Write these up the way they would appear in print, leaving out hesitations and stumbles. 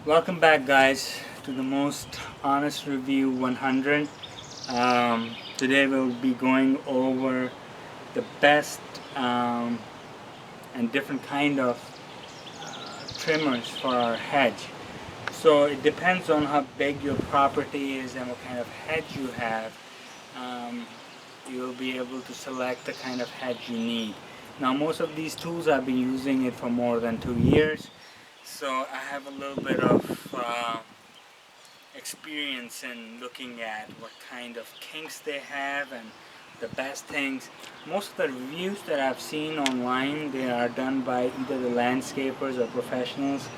Welcome back, guys, to the most honest review 100. Today we'll be going over the best and different kind of trimmers for our hedge. So it depends on how big your property is and what kind of hedge you have. You'll be able to select the kind of hedge you need. Now, most of these tools I've been using it for more than 2 years. So I have a little bit of experience in looking at what kind of kinks they have and the best things. Most of the reviews that I've seen online, they are done by either the landscapers or professionals.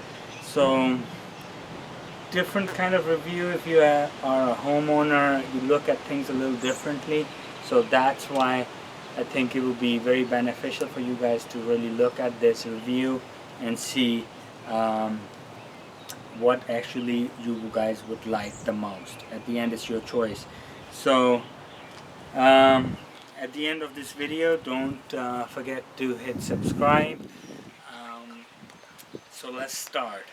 So different kind of review. If you are a homeowner, you look at things a little differently. So that's why I think it will be very beneficial for you guys to really look at this review and see what actually you guys would like the most. At the end, it's your choice. So at the end of this video, don't forget to hit subscribe. So let's start.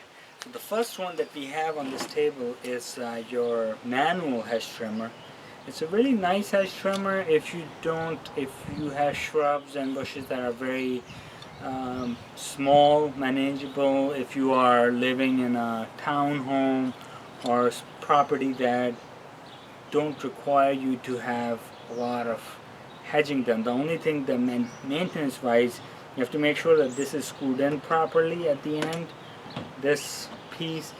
So the first one that we have on this table is your manual hedge trimmer. It's a really nice hedge trimmer if you have shrubs and bushes that are very small, manageable. If you are living in a townhome or property that don't require you to have a lot of hedging done. The only thing, the maintenance wise, you have to make sure that this is screwed in properly at the end, this piece,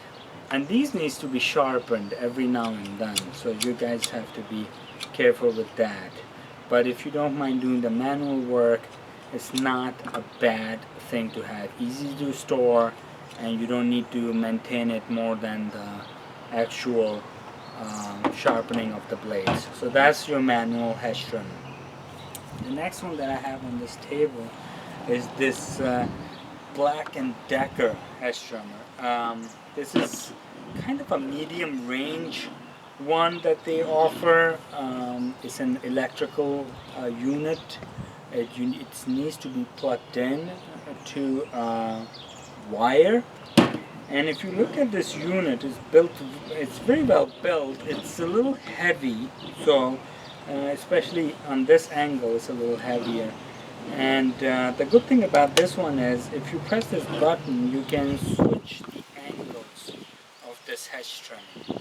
and these needs to be sharpened every now and then, so you guys have to be careful with that. But if you don't mind doing the manual work, it's not a bad thing to have. Easy to store, and you don't need to maintain it more than the actual sharpening of the blades. So that's your manual hedge trimmer. The next one that I have on this table is this Black & Decker hedge trimmer. This is kind of a medium range one that they offer. It's an electrical unit. It needs to be plugged in to wire. And if you look at this unit, it's very well built. It's a little heavy, so especially on this angle, it's a little heavier. And the good thing about this one is, if you press this button, you can switch the angles of this hedge trimmer,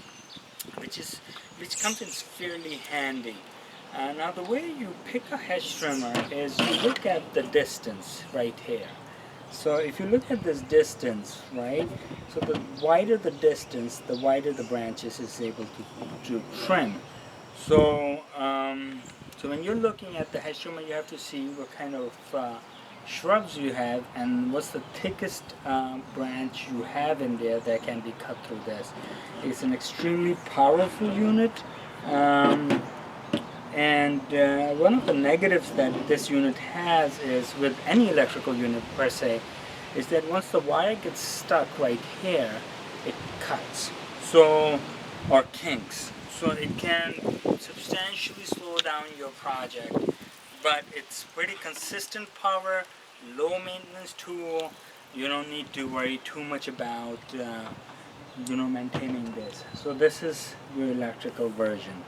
which comes in fairly handy. Now the way you pick a hedge trimmer is you look at the distance right here. So if you look at this distance, right, so the wider the distance, the wider the branches is able to trim. So so when you're looking at the hedge trimmer, you have to see what kind of shrubs you have and what's the thickest branch you have in there that can be cut through this. It's an extremely powerful unit. And one of the negatives that this unit has is, with any electrical unit per se, is that once the wire gets stuck right here, it cuts, so, or kinks. So it can substantially slow down your project, but it's pretty consistent power, low maintenance tool. You don't need to worry too much about maintaining this. So this is your electrical version.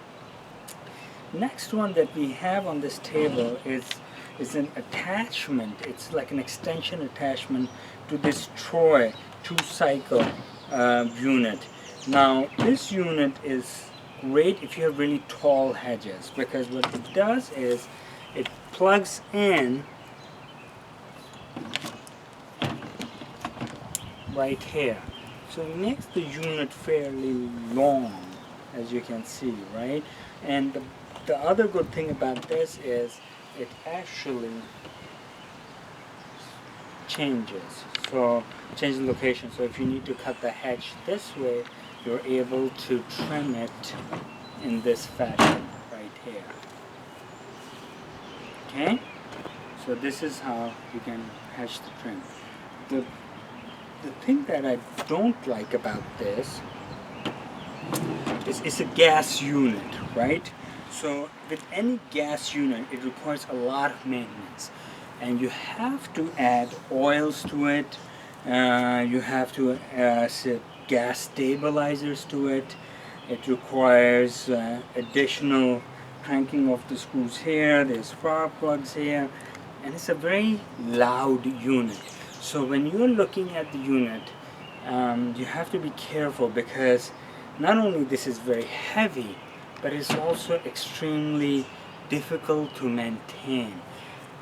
Next one that we have on this table is an attachment. It's like an extension attachment to this Troy 2-cycle unit. Now this unit is great if you have really tall hedges, because what it does is it plugs in right here. So it makes the unit fairly long, as you can see, right? And the other good thing about this is it actually changes. So changes location. So if you need to cut the hedge this way, you're able to trim it in this fashion right here. Okay? So this is how you can hedge the trim. The thing that I don't like about this is it's a gas unit, right? So with any gas unit, it requires a lot of maintenance, and you have to add oils to it, You have to set gas stabilizers to it. It requires additional cranking of the screws here. There's spark plugs here, and it's a very loud unit. So when you're looking at the unit, you have to be careful, because not only this is very heavy, but it's also extremely difficult to maintain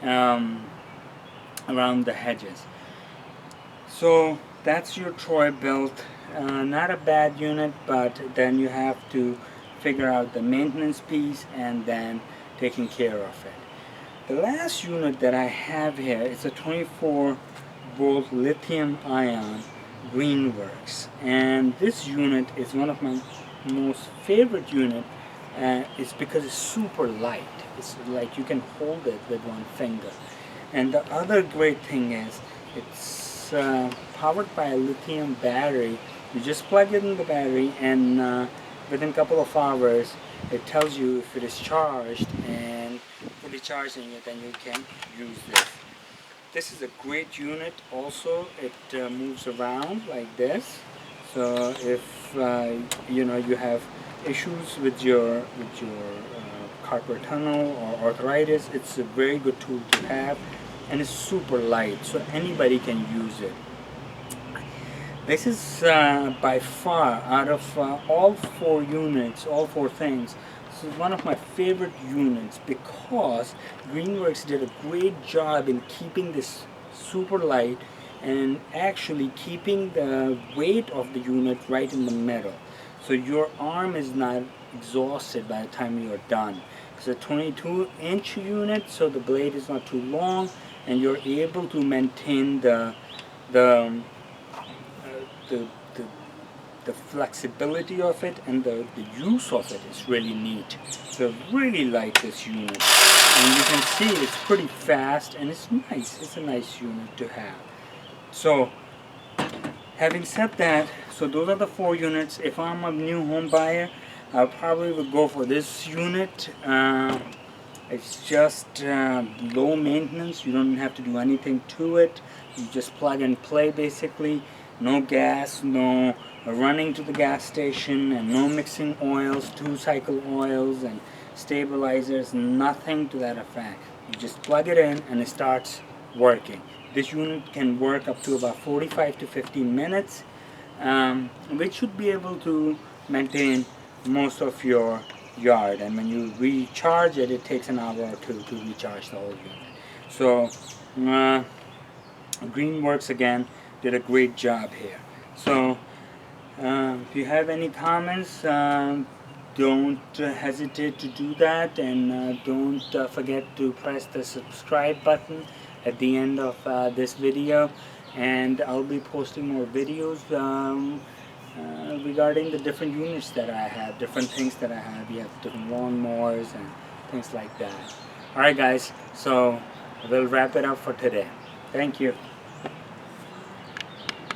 around the hedges. So that's your Troy belt. Not a bad unit, but then you have to figure out the maintenance piece and then taking care of it. The last unit that I have here is a 24-volt lithium ion Greenworks, and this unit is one of my most favorite unit. It's because it's super light. It's like you can hold it with one finger. And the other great thing is it's powered by a lithium battery. You just plug it in the battery, and within a couple of hours it tells you if it is charged, and fully charging it, then you can use this. This is a great unit also. It moves around like this. So if you have issues with your carpal tunnel or arthritis, it's a very good tool to have, and it's super light, so anybody can use it. This is by far, out of all four units, all four things, this is one of my favorite units, because Greenworks did a great job in keeping this super light and actually keeping the weight of the unit right in the middle. So your arm is not exhausted by the time you're done. It's a 22-inch unit, so the blade is not too long, and you're able to maintain the flexibility of it, and the use of it is really neat. So I really like this unit, and you can see it's pretty fast and it's nice. It's a nice unit to have. So having said that, so those are the four units. If I'm a new home buyer, I probably would go for this unit. It's just low maintenance. You don't have to do anything to it. You just plug and play basically. No gas, no running to the gas station, and no mixing oils, 2-cycle oils and stabilizers, nothing to that effect. You just plug it in and it starts working. This unit can work up to about 45 to 50 minutes, which should be able to maintain most of your yard. And when you recharge it, it takes an hour or two to recharge the whole unit. So Greenworks again did a great job here. So if you have any comments, don't hesitate to do that, and don't forget to press the subscribe button at the end of this video, and I'll be posting more videos regarding the different units that I have, different things that I have. You have different lawnmowers and things like that. Alright guys, so we'll wrap it up for today. Thank you.